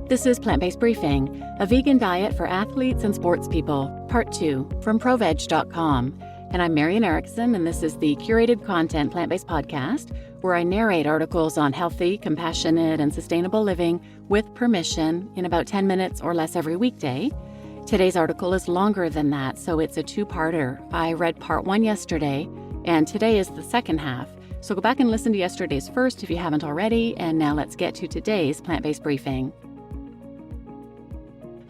This is Plant-Based Briefing, a vegan diet for athletes and sports people, Part 2, from ProVeg.com. And I'm Marian Erickson, and this is the curated content plant-based podcast where I narrate articles on healthy, compassionate, and sustainable living with permission in about 10 minutes or less every weekday. Today's article is longer than that, so it's a two-parter. I read part 1 yesterday, and today is the second half. So go back and listen to yesterday's first if you haven't already, and now let's get to today's plant-based briefing.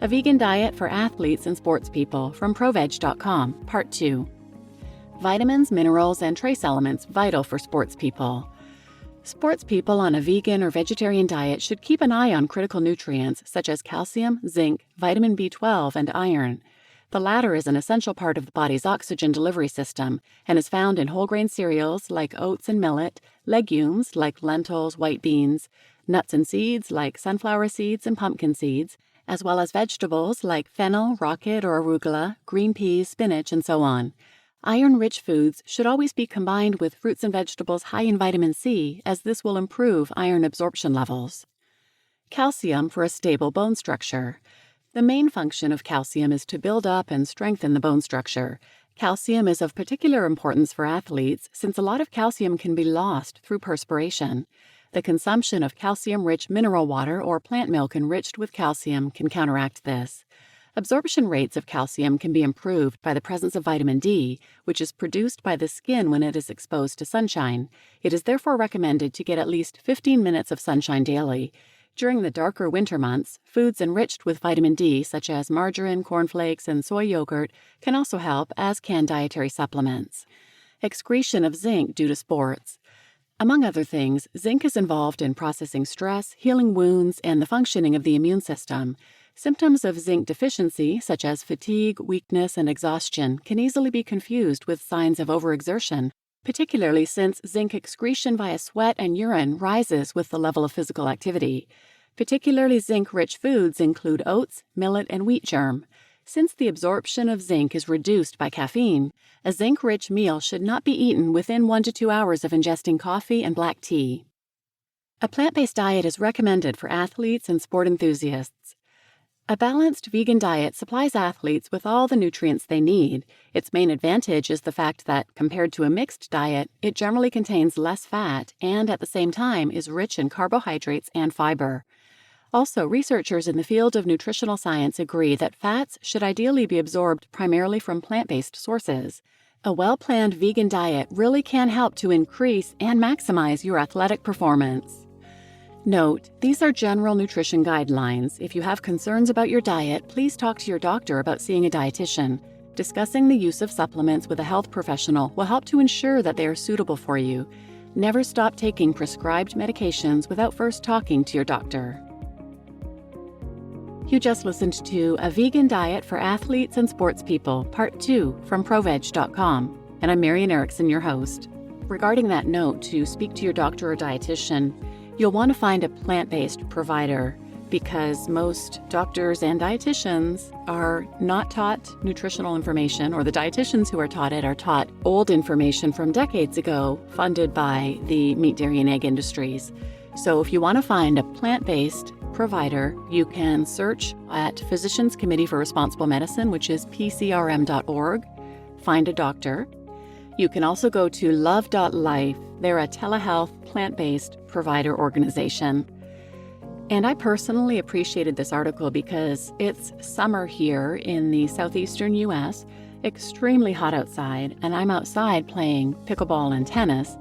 A vegan diet for athletes and sports people from ProVeg.com, Part 2. Vitamins, minerals, and trace elements vital for sports people. Sports people on a vegan or vegetarian diet should keep an eye on critical nutrients such as calcium, zinc, vitamin B12, and iron. The latter is an essential part of the body's oxygen delivery system and is found in whole grain cereals like oats and millet, legumes like lentils, white beans, nuts and seeds like sunflower seeds and pumpkin seeds, as well as vegetables like fennel, rocket or arugula, green peas, spinach, and so on. Iron-rich foods should always be combined with fruits and vegetables high in vitamin C, as this will improve iron absorption levels. Calcium for a stable bone structure. The main function of calcium is to build up and strengthen the bone structure. Calcium is of particular importance for athletes since a lot of calcium can be lost through perspiration. The consumption of calcium-rich mineral water or plant milk enriched with calcium can counteract this. Absorption rates of calcium can be improved by the presence of vitamin D, which is produced by the skin when it is exposed to sunshine. It is therefore recommended to get at least 15 minutes of sunshine daily. During the darker winter months, foods enriched with vitamin D, such as margarine, cornflakes, and soy yogurt, can also help, as can dietary supplements. Excretion of zinc due to sports. Among other things, zinc is involved in processing stress, healing wounds, and the functioning of the immune system. Symptoms of zinc deficiency, such as fatigue, weakness, and exhaustion, can easily be confused with signs of overexertion, particularly since zinc excretion via sweat and urine rises with the level of physical activity. Particularly zinc-rich foods include oats, millet, and wheat germ. Since the absorption of zinc is reduced by caffeine, a zinc-rich meal should not be eaten within 1 to 2 hours of ingesting coffee and black tea. A plant-based diet is recommended for athletes and sport enthusiasts. A balanced vegan diet supplies athletes with all the nutrients they need. Its main advantage is the fact that, compared to a mixed diet, it generally contains less fat and, at the same time, is rich in carbohydrates and fiber. Also, researchers in the field of nutritional science agree that fats should ideally be absorbed primarily from plant-based sources. A well-planned vegan diet really can help to increase and maximize your athletic performance. Note, these are general nutrition guidelines. If you have concerns about your diet, please talk to your doctor about seeing a dietitian. Discussing the use of supplements with a health professional will help to ensure that they are suitable for you. Never stop taking prescribed medications without first talking to your doctor. You just listened to A Vegan Diet for Athletes and Sports People, Part 2 from ProVeg.com, and I'm Marian Erickson, your host. Regarding that note to speak to your doctor or dietitian, you'll want to find a plant-based provider because most doctors and dietitians are not taught nutritional information, or the dietitians who are taught it are taught old information from decades ago funded by the meat, dairy, and egg industries. So if you want to find a plant-based provider, you can search at Physicians Committee for Responsible Medicine, which is pcrm.org, find a doctor. You can also go to love.life. They're a telehealth, plant-based provider organization. And I personally appreciated this article because it's summer here in the southeastern U.S., extremely hot outside, and I'm outside playing pickleball and tennis,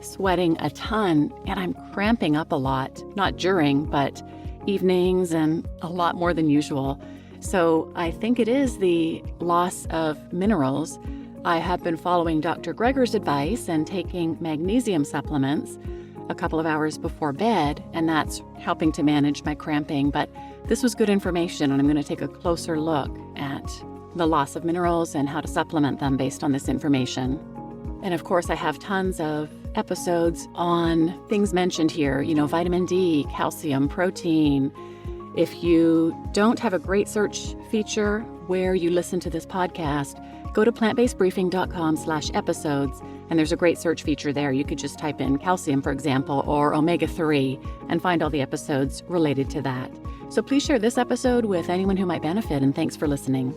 sweating a ton, and I'm cramping up a lot, not during, but evenings and a lot more than usual. So I think it is the loss of minerals. I have been following Dr. Greger's advice and taking magnesium supplements a couple of hours before bed, and that's helping to manage my cramping. But this was good information, and I'm going to take a closer look at the loss of minerals and how to supplement them based on this information. And of course, I have tons of episodes on things mentioned here, vitamin D, calcium, protein. If you don't have a great search feature where you listen to this podcast, go to plantbasedbriefing.com/episodes, and there's a great search feature there. You could just type in calcium, for example, or omega-3, and find all the episodes related to that. So please share this episode with anyone who might benefit, and thanks for listening.